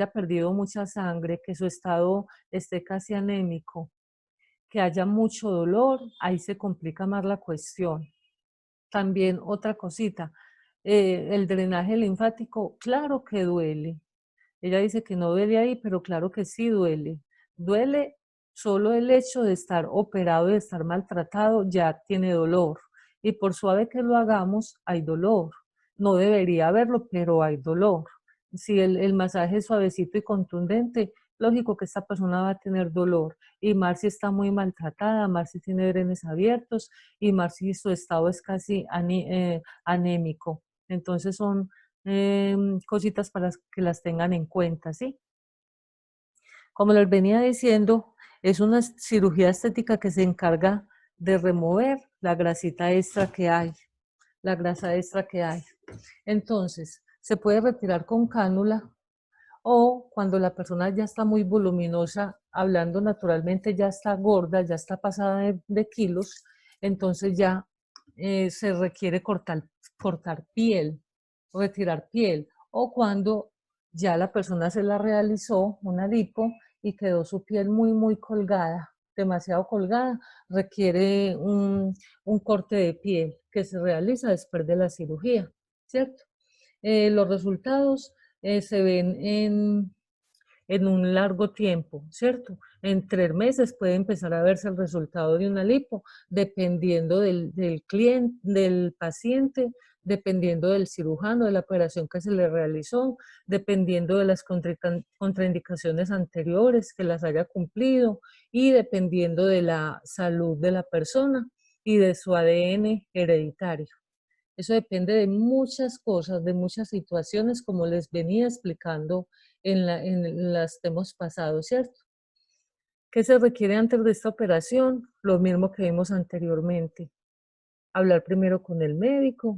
haya perdido mucha sangre, que su estado esté casi anémico, que haya mucho dolor, ahí se complica más la cuestión. También otra cosita, el drenaje linfático, claro que duele. Ella dice que no duele ahí, pero claro que sí duele. Duele solo el hecho de estar operado y de estar maltratado, ya tiene dolor. Y por suave que lo hagamos, hay dolor. No debería haberlo, pero hay dolor. Si el masaje es suavecito y contundente, lógico que esta persona va a tener dolor. Y más si está muy maltratada, más si tiene drenes abiertos y más si su estado es casi anémico. Entonces son cositas para que las tengan en cuenta, ¿sí? Como les venía diciendo, es una cirugía estética que se encarga de remover la grasita extra que hay, la grasa extra que hay. Entonces, se puede retirar con cánula o cuando la persona ya está muy voluminosa, hablando naturalmente, ya está gorda, ya está pasada de kilos, entonces ya se requiere cortar piel, retirar piel, o cuando ya la persona se la realizó, una lipo, y quedó su piel muy colgada, demasiado colgada, requiere un corte de piel que se realiza después de la cirugía, ¿cierto? Los resultados se ven en un largo tiempo, ¿cierto? En 3 meses puede empezar a verse el resultado de una lipo, dependiendo del cliente, del paciente, dependiendo del cirujano, de la operación que se le realizó, dependiendo de las contraindicaciones anteriores que las haya cumplido y dependiendo de la salud de la persona y de su ADN hereditario. Eso depende de muchas cosas, de muchas situaciones, como les venía explicando en las temas pasados, ¿cierto? ¿Qué se requiere antes de esta operación? Lo mismo que vimos anteriormente. Hablar primero con el médico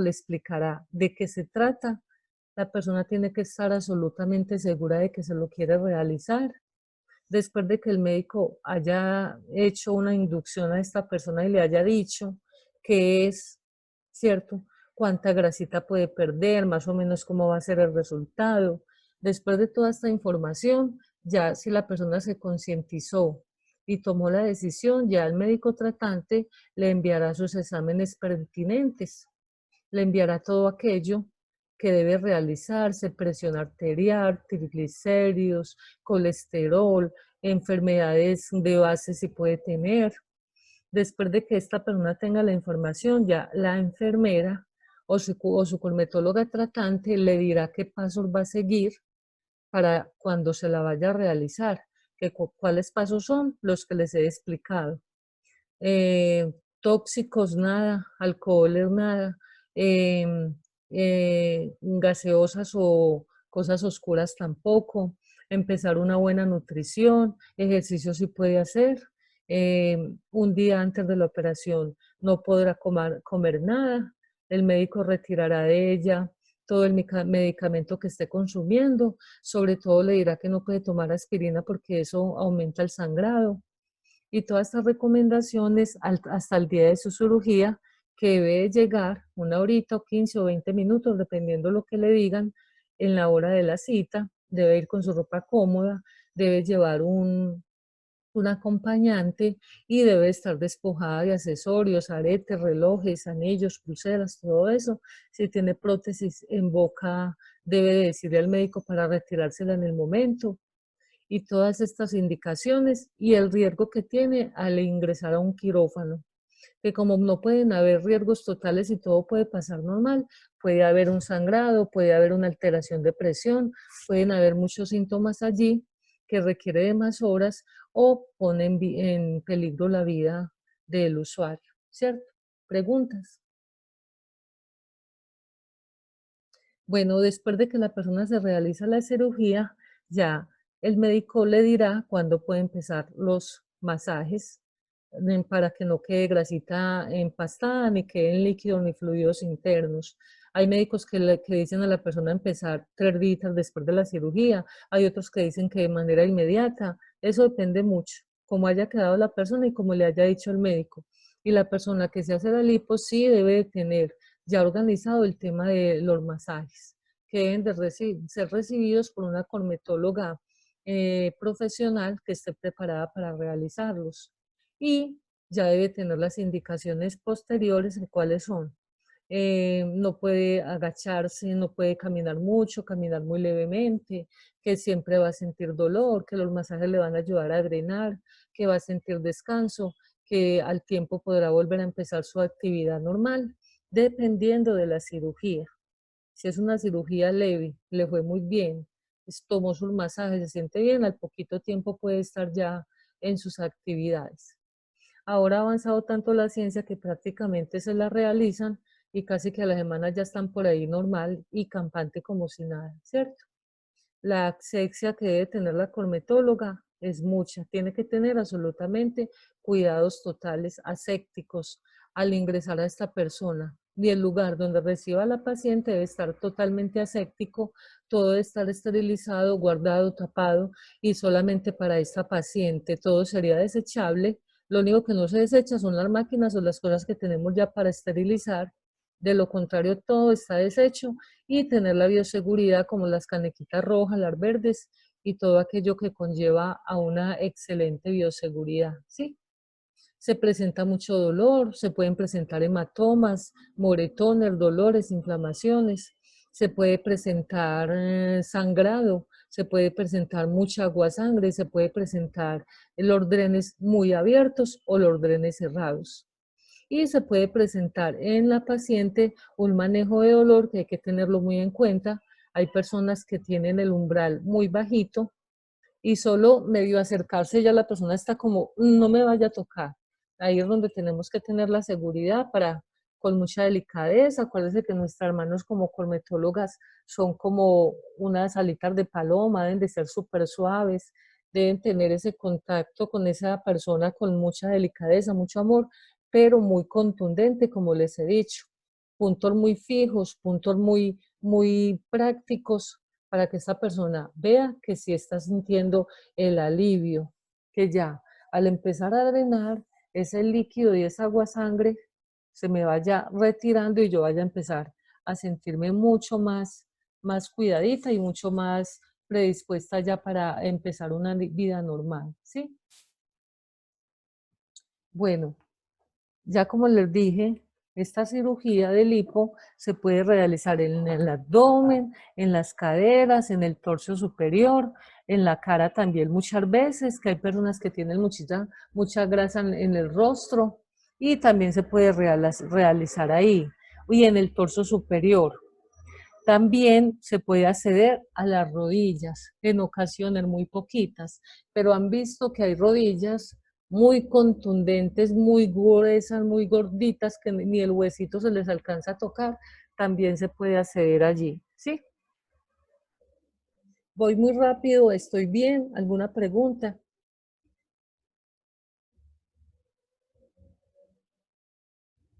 le explicará de qué se trata. La persona tiene que estar absolutamente segura de que se lo quiere realizar. Después de que el médico haya hecho una inducción a esta persona y le haya dicho qué es, ¿cierto? Cuánta grasita puede perder, más o menos cómo va a ser el resultado. Después de toda esta información, ya si la persona se concientizó y tomó la decisión, ya el médico tratante le enviará sus exámenes pertinentes, le enviará todo aquello que debe realizarse, presión arterial, triglicéridos, colesterol, enfermedades de base si puede tener. Después de que esta persona tenga la información, ya la enfermera o su cosmetóloga tratante le dirá qué pasos va a seguir para cuando se la vaya a realizar, cuáles pasos son los que les he explicado. Tóxicos nada, alcoholes nada, gaseosas o cosas oscuras tampoco, empezar una buena nutrición, ejercicio si puede hacer, un día antes de la operación no podrá comer nada, el médico retirará de ella todo el medicamento que esté consumiendo, sobre todo le dirá que no puede tomar aspirina porque eso aumenta el sangrado y todas estas recomendaciones hasta el día de su cirugía, que debe llegar 1 horita o 15 o 20 minutos, dependiendo lo que le digan, en la hora de la cita, debe ir con su ropa cómoda, debe llevar un acompañante y debe estar despojada de accesorios, aretes, relojes, anillos, pulseras, todo eso. Si tiene prótesis en boca, debe de decirle al médico para retirársela en el momento y todas estas indicaciones y el riesgo que tiene al ingresar a un quirófano, que como no pueden haber riesgos totales y todo puede pasar normal, puede haber un sangrado, puede haber una alteración de presión, pueden haber muchos síntomas allí que requiere de más horas o ponen en peligro la vida del usuario, ¿cierto? ¿Preguntas? Bueno, después de que la persona se realiza la cirugía, ya el médico le dirá cuándo puede empezar los masajes para que no quede grasita empastada, ni queden líquidos ni fluidos internos. Hay médicos que dicen a la persona empezar 3 días después de la cirugía, hay otros que dicen que de manera inmediata. Eso depende mucho, cómo haya quedado la persona y cómo le haya dicho el médico. Y la persona que se hace la lipo sí debe de tener ya organizado el tema de los masajes. que deben de ser recibidos por una cosmetóloga profesional que esté preparada para realizarlos. Y ya debe tener las indicaciones posteriores, de cuáles son. No puede agacharse, no puede caminar mucho, caminar muy levemente, que siempre va a sentir dolor, que los masajes le van a ayudar a drenar, que va a sentir descanso, que al tiempo podrá volver a empezar su actividad normal, dependiendo de la cirugía. Si es una cirugía leve, le fue muy bien, tomó sus masajes, se siente bien, al poquito tiempo puede estar ya en sus actividades. Ahora ha avanzado tanto la ciencia que prácticamente se la realizan y casi que a la semana ya están por ahí normal y campante como si nada, ¿cierto? La asepsia que debe tener la cosmetóloga es mucha, tiene que tener absolutamente cuidados totales asépticos al ingresar a esta persona. Y el lugar donde reciba a la paciente debe estar totalmente aséptico, todo debe estar esterilizado, guardado, tapado y solamente para esta paciente. Todo sería desechable. Lo único que no se desecha son las máquinas o las cosas que tenemos ya para esterilizar. De lo contrario, todo está deshecho y tener la bioseguridad como las canequitas rojas, las verdes y todo aquello que conlleva a una excelente bioseguridad, ¿sí? Se presenta mucho dolor, se pueden presentar hematomas, moretones, dolores, inflamaciones, se puede presentar sangrado, se puede presentar mucha aguasangre, se puede presentar los drenes muy abiertos o los drenes cerrados y se puede presentar en la paciente un manejo de dolor que hay que tenerlo muy en cuenta. Hay personas que tienen el umbral muy bajito y solo medio acercarse ya la persona está como, no me vaya a tocar. Ahí es donde tenemos que tener la seguridad para, con mucha delicadeza. Acuérdense que nuestras manos como cosmetólogas son como unas alitas de paloma, deben de ser súper suaves, deben tener ese contacto con esa persona con mucha delicadeza, mucho amor, pero muy contundente, como les he dicho. Puntos muy fijos, puntos muy prácticos para que esta persona vea que sí está sintiendo el alivio, que ya al empezar a drenar ese líquido y esa agua sangre se me vaya retirando y yo vaya a empezar a sentirme mucho más cuidadita y mucho más predispuesta ya para empezar una vida normal, ¿sí? Bueno, ya como les dije, esta cirugía de lipo se puede realizar en el abdomen, en las caderas, en el torso superior, en la cara también muchas veces, que hay personas que tienen mucha grasa en el rostro y también se puede realizar ahí y en el torso superior. También se puede acceder a las rodillas, en ocasiones muy poquitas, pero han visto que hay rodillas muy contundentes, muy gruesas, muy gorditas, que ni el huesito se les alcanza a tocar, también se puede acceder allí, ¿sí? Voy muy rápido, estoy bien, ¿alguna pregunta?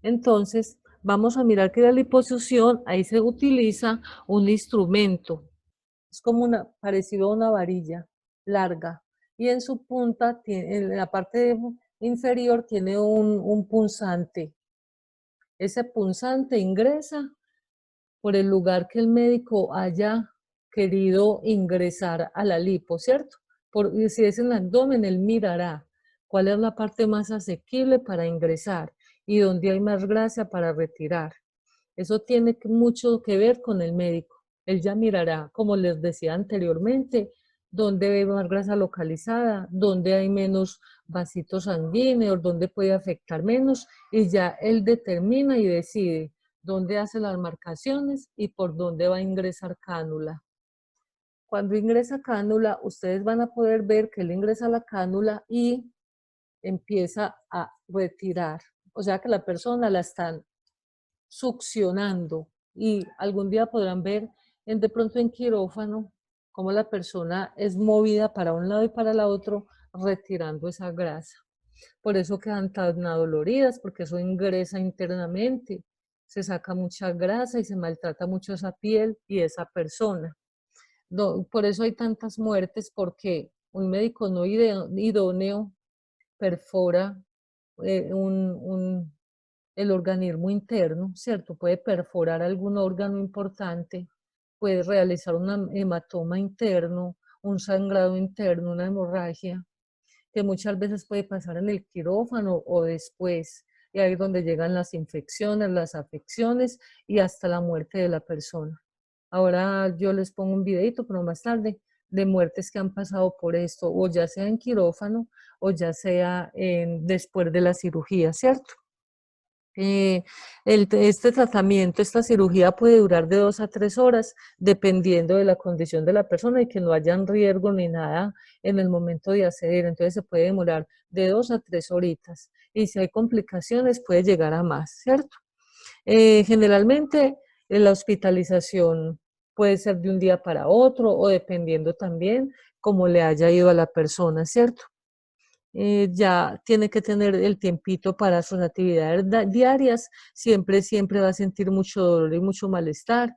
Entonces, vamos a mirar que la liposucción, ahí se utiliza un instrumento. Es como parecido a una varilla larga y en su punta, en la parte inferior tiene un punzante. Ese punzante ingresa por el lugar que el médico haya querido ingresar a la lipo, ¿cierto? Si es en el abdomen, él mirará cuál es la parte más asequible para ingresar y dónde hay más grasa para retirar. Eso tiene mucho que ver con el médico. Él ya mirará, como les decía anteriormente, dónde hay más grasa localizada, dónde hay menos vasitos sanguíneos, dónde puede afectar menos, y ya él determina y decide dónde hace las marcaciones y por dónde va a ingresar cánula. Cuando ingresa cánula, ustedes van a poder ver que él ingresa la cánula y empieza a retirar. O sea que la persona la están succionando y algún día podrán ver de pronto en quirófano cómo la persona es movida para un lado y para el otro retirando esa grasa. Por eso quedan tan adoloridas, porque eso ingresa internamente, se saca mucha grasa y se maltrata mucho esa piel y esa persona. Por eso hay tantas muertes, porque un médico no idóneo perfora eh, un, un, el organismo interno, ¿cierto? Puede perforar algún órgano importante puede realizar un hematoma interno, un sangrado interno, una hemorragia, que muchas veces puede pasar en el quirófano o después, y ahí es donde llegan las infecciones, las afecciones y hasta la muerte de la persona. Ahora yo les pongo un videito, pero más tarde, de muertes que han pasado por esto, o ya sea en quirófano o ya sea después de la cirugía, ¿cierto? Este tratamiento, esta cirugía puede durar de 2 a 3 horas, dependiendo de la condición de la persona y que no haya riesgo ni nada en el momento de acceder. Entonces se puede demorar de 2 a 3 horitas. Y si hay complicaciones, puede llegar a más, ¿cierto? Generalmente la hospitalización puede ser de un día para otro o dependiendo también cómo le haya ido a la persona, ¿cierto? Ya tiene que tener el tiempito para sus actividades diarias, siempre va a sentir mucho dolor y mucho malestar,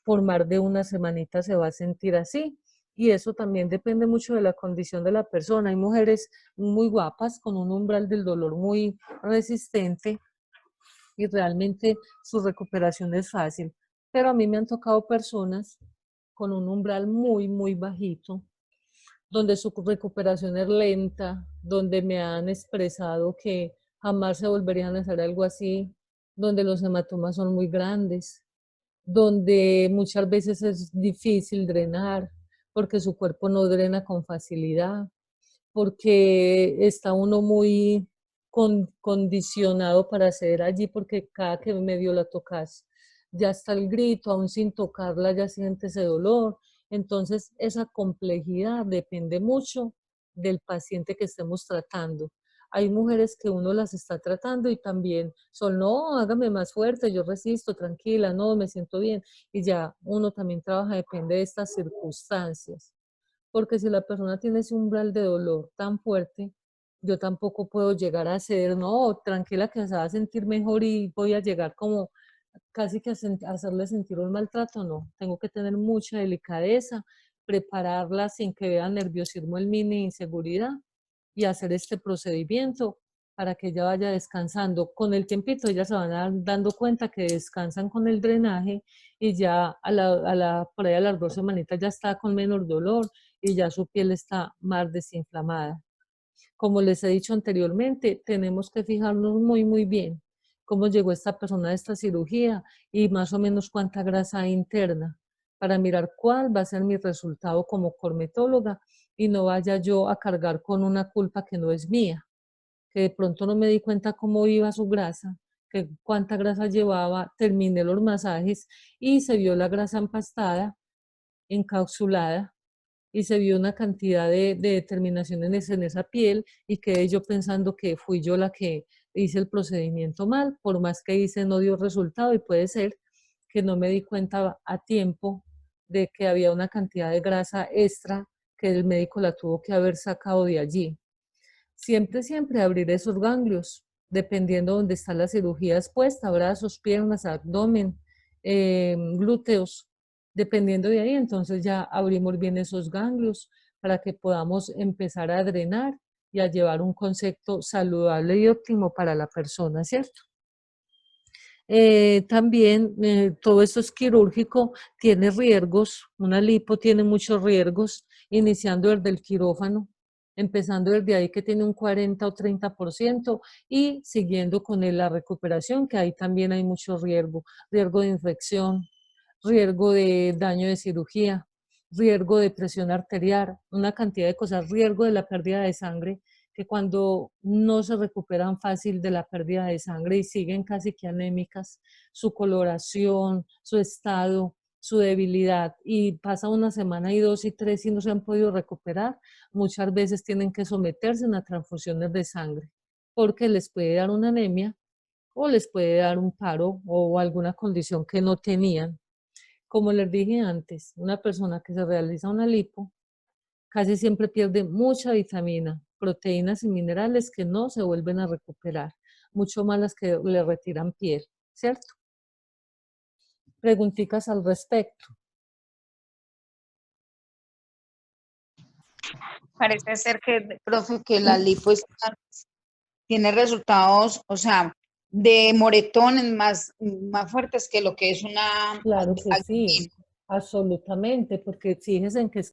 por más de una semanita se va a sentir así, y eso también depende mucho de la condición de la persona. Hay mujeres muy guapas con un umbral del dolor muy resistente y realmente su recuperación es fácil, pero a mí me han tocado personas con un umbral muy bajito, donde su recuperación es lenta, donde me han expresado que jamás se volverían a hacer algo así, donde los hematomas son muy grandes, donde muchas veces es difícil drenar, porque su cuerpo no drena con facilidad, porque está uno muy condicionado para hacer allí, porque cada que medio la tocas, ya está el grito, aún sin tocarla ya siente ese dolor. Entonces, esa complejidad depende mucho del paciente que estemos tratando. Hay mujeres que uno las está tratando y también son, no, hágame más fuerte, yo resisto, tranquila, no, me siento bien. Y ya uno también trabaja, depende de estas circunstancias, porque si la persona tiene ese umbral de dolor tan fuerte, yo tampoco puedo llegar a ceder, no, tranquila que se va a sentir mejor y voy a llegar como casi que a hacerle sentir un maltrato, no, tengo que tener mucha delicadeza, prepararla sin que vea nerviosismo en mí ni inseguridad y hacer este procedimiento para que ella vaya descansando. Con el tiempito ellas se van dando cuenta que descansan con el drenaje y ya por ahí a las 2 semanitas ya está con menos dolor y ya su piel está más desinflamada. Como les he dicho anteriormente, tenemos que fijarnos muy bien cómo llegó esta persona a esta cirugía y más o menos cuánta grasa hay interna para mirar cuál va a ser mi resultado como cosmetóloga y no vaya yo a cargar con una culpa que no es mía, que de pronto no me di cuenta cómo iba su grasa, que cuánta grasa llevaba, terminé los masajes y se vio la grasa empastada, encapsulada, y se vio una cantidad de determinaciones en esa piel y quedé yo pensando que fui yo la que hice el procedimiento mal, por más que hice no dio resultado y puede ser que no me di cuenta a tiempo de que había una cantidad de grasa extra que el médico la tuvo que haber sacado de allí. Siempre abrir esos ganglios, dependiendo de dónde está la cirugía expuesta, brazos, piernas, abdomen, glúteos, dependiendo de ahí, entonces ya abrimos bien esos ganglios para que podamos empezar a drenar y a llevar un concepto saludable y óptimo para la persona, ¿cierto? También todo esto es quirúrgico, tiene riesgos, una lipo tiene muchos riesgos, iniciando desde el quirófano, empezando desde ahí que tiene un 40 o 30% y siguiendo con la recuperación, que ahí también hay mucho riesgo, riesgo de infección, riesgo de daño de cirugía, riesgo de presión arterial, una cantidad de cosas, riesgo de la pérdida de sangre, que cuando no se recuperan fácil de la pérdida de sangre y siguen casi que anémicas, su coloración, su estado, su debilidad, y pasa una semana y 2 y 3 y no se han podido recuperar, muchas veces tienen que someterse a transfusiones de sangre, porque les puede dar una anemia o les puede dar un paro o alguna condición que no tenían. Como les dije antes, una persona que se realiza una lipo casi siempre pierde mucha vitamina, proteínas y minerales que no se vuelven a recuperar, mucho más las que le retiran piel, ¿cierto? Preguntitas al respecto. Parece ser que, profe, que la lipo tiene resultados, o sea, de moretones más fuertes que lo que es una Claro que sí. Absolutamente, porque fíjense en que es